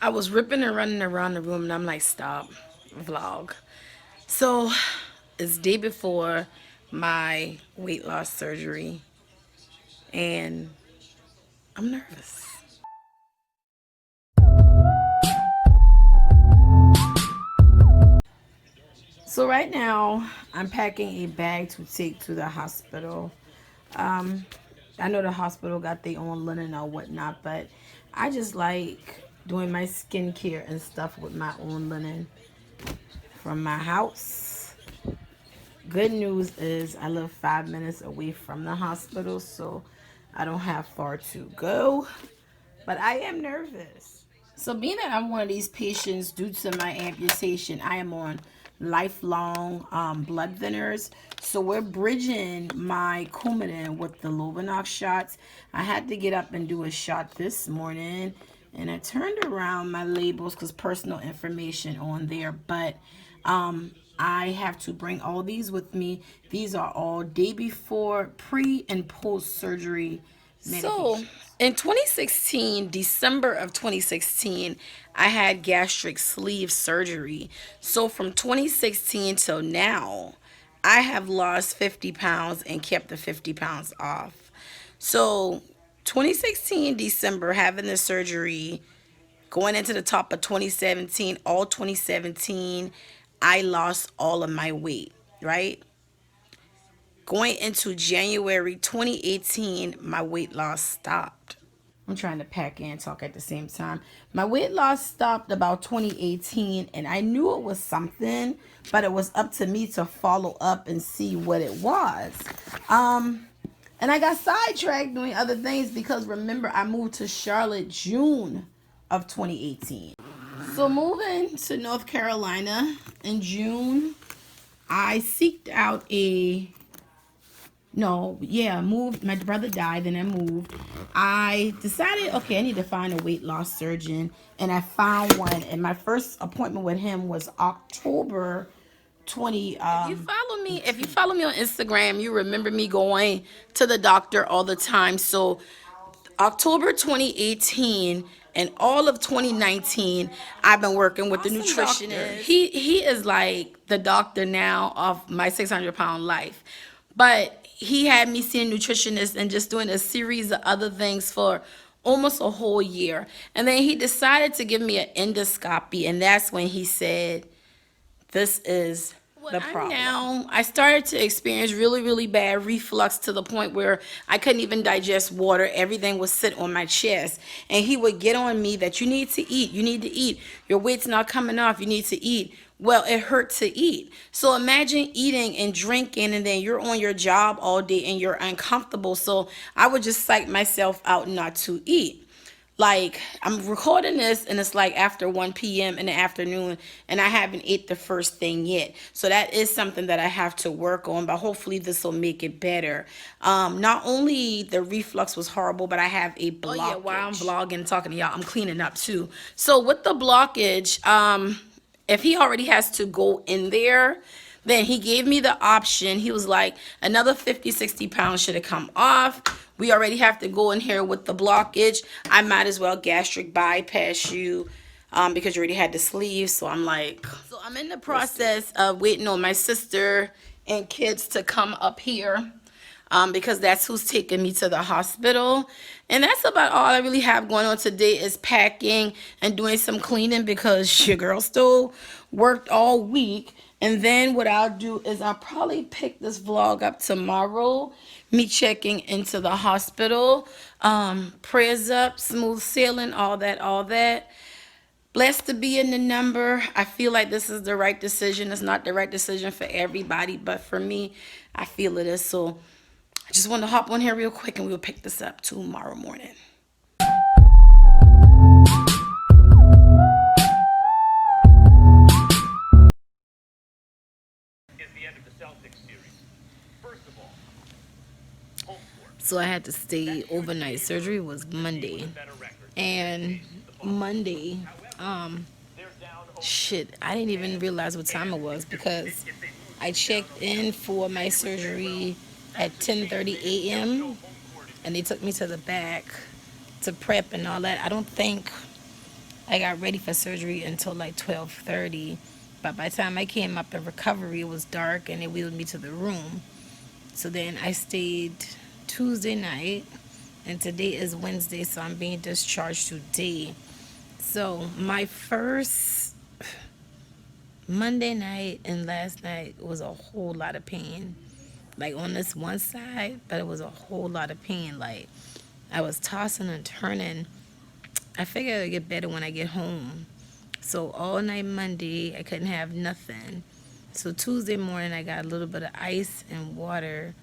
I was ripping and running around the room and I'm like, stop, vlog. So it's day before my weight loss surgery and I'm nervous. So right now I'm packing a bag to take to the hospital. Um, I know the hospital got their own linen or whatnot, but I just like doing my skincare and stuff with my own linen from my house. Good news is I live 5 minutes away from the hospital, so I don't have far to go. But I am nervous. So being that I'm one of these patients due to my amputation, I am on lifelong blood thinners. So we're bridging my Coumadin with the Lovenox shots. I had to get up and do a shot this morning. And I turned around my labels because personal information on there. But I have to bring all these with me. These are all day before, pre and post surgery medications. So in 2016, December of 2016, I had gastric sleeve surgery. So from 2016 till now, I have lost 50 pounds and kept the 50 pounds off. So 2016 December, having the surgery, going into the top of 2017, all 2017, I lost all of my weight, right? Going into January 2018, my weight loss stopped. I'm trying to pack and talk at the same time. My weight loss stopped about 2018, and I knew it was something, but it was up to me to follow up and see what it was. And I got sidetracked doing other things because remember, I moved to Charlotte June of 2018. So moving to North Carolina in June, I seeked out a no, yeah, moved. My brother died, then I moved. I decided, okay, I need to find a weight loss surgeon, and I found one. And my first appointment with him was October 20. If you follow me on Instagram, you remember me going to the doctor all the time. So October 2018 and all of 2019, I've been working with the nutritionist. He is like the doctor now of my 600-pound life. But he had me seeing a nutritionist and just doing a series of other things for almost a whole year. And then he decided to give me an endoscopy, and that's when he said, this is the problem. Now, I started to experience really, really bad reflux to the point where I couldn't even digest water. Everything would sit on my chest. And he would get on me that you need to eat. You need to eat. Your weight's not coming off. You need to eat. Well, it hurt to eat. So imagine eating and drinking and then you're on your job all day and you're uncomfortable. So I would just psych myself out not to eat. Like, I'm recording this and it's like after 1 p.m. in the afternoon and I haven't ate the first thing yet. So that is something that I have to work on, but hopefully this will make it better. Not only the reflux was horrible, but I have a blockage. Oh yeah, while I'm vlogging and talking to y'all, I'm cleaning up too. So with the blockage, if he already has to go in there, then he gave me the option. He was like, another 50, 60 pounds should have come off. We already have to go in here with the blockage. I might as well gastric bypass you because you already had the sleeve. So I'm like, so I'm in the process of waiting on my sister and kids to come up here. Because that's who's taking me to the hospital. And that's about all I really have going on today is packing and doing some cleaning because your girl still worked all week. And then what I'll do is I'll probably pick this vlog up tomorrow, me checking into the hospital. Prayers up, smooth sailing, all that, all that. Blessed to be in the number. I feel like this is the right decision. It's not the right decision for everybody, but for me, I feel it is. So I just want to hop on here real quick and we'll pick this up tomorrow morning. So I had to stay overnight. Surgery was Monday. And Monday, shit, I didn't even realize what time it was because I checked in for my surgery at 10:30 a.m. and they took me to the back to prep and all that. I don't think I got ready for surgery until like 12:30. But by the time I came up the recovery, it was dark and they wheeled me to the room. So then I stayed Tuesday night, and today is Wednesday, so I'm being discharged today. So my first Monday night and last night was a whole lot of pain. Like on this one side, but it was a whole lot of pain. Like I was tossing and turning. I figured it'd get better when I get home. So all night Monday, I couldn't have nothing. So Tuesday morning, I got a little bit of ice and water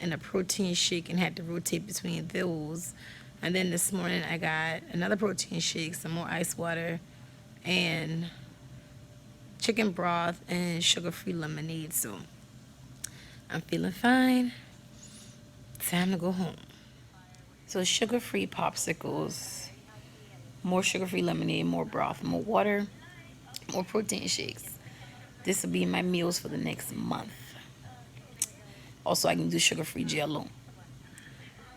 and a protein shake and had to rotate between those. And then this morning, I got another protein shake, some more ice water, and chicken broth and sugar-free lemonade. So I'm feeling fine. Time to go home. So sugar-free popsicles, more sugar-free lemonade, more broth, more water, more protein shakes. This will be my meals for the next month. Also, I can do sugar-free jello.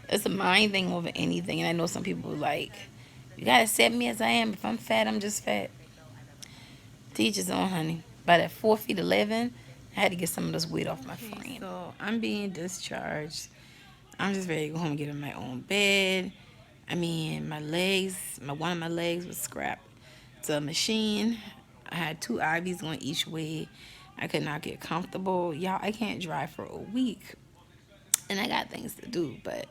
It's a mind thing over anything. And I know some people are like, you got to accept me as I am. If I'm fat, I'm just fat. Teach his own, honey. By that 4 feet 11, I had to get some of this weight off my frame. So I'm being discharged. I'm just ready to go home and get in my own bed. I mean, my legs, one of my legs was scrapped to a machine. I had 2 IVs going each way. I could not get comfortable. Y'all, I can't drive for a week. And I got things to do, but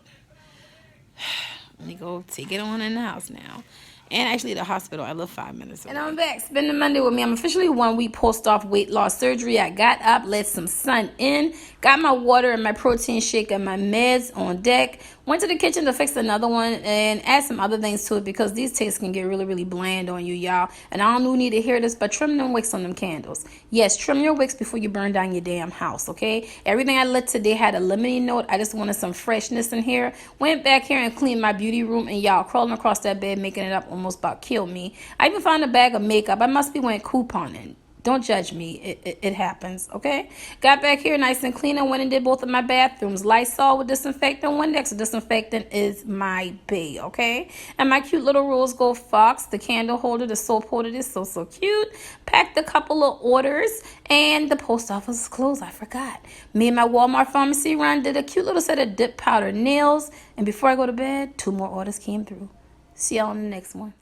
let me go take it on in the house now. And actually, the hospital, I live 5 minutes away. And I'm back. Spending Monday with me. I'm officially 1 week post-op weight loss surgery. I got up, let some sun in, got my water and my protein shake and my meds on deck. Went to the kitchen to fix another one and add some other things to it because these tastes can get really, really bland on you, y'all. And I don't know who need to hear this, but trim them wicks on them candles. Yes, trim your wicks before you burn down your damn house, okay? Everything I lit today had a limiting note. I just wanted some freshness in here. Went back here and cleaned my beauty room, and y'all, crawling across that bed, making it up almost about killed me. I even found a bag of makeup. I must be went couponing. Don't judge me. It happens, okay? Got back here nice and clean and went and did both of my bathrooms. Lysol with disinfectant. Windex disinfectant is my bae, okay? And my cute little rose gold fox, the candle holder, the soap holder is so, so cute. Packed a couple of orders, and the post office is closed. I forgot. Me and my Walmart pharmacy run did a cute little set of dip powder nails. And before I go to bed, 2 more orders came through. See y'all on the next one.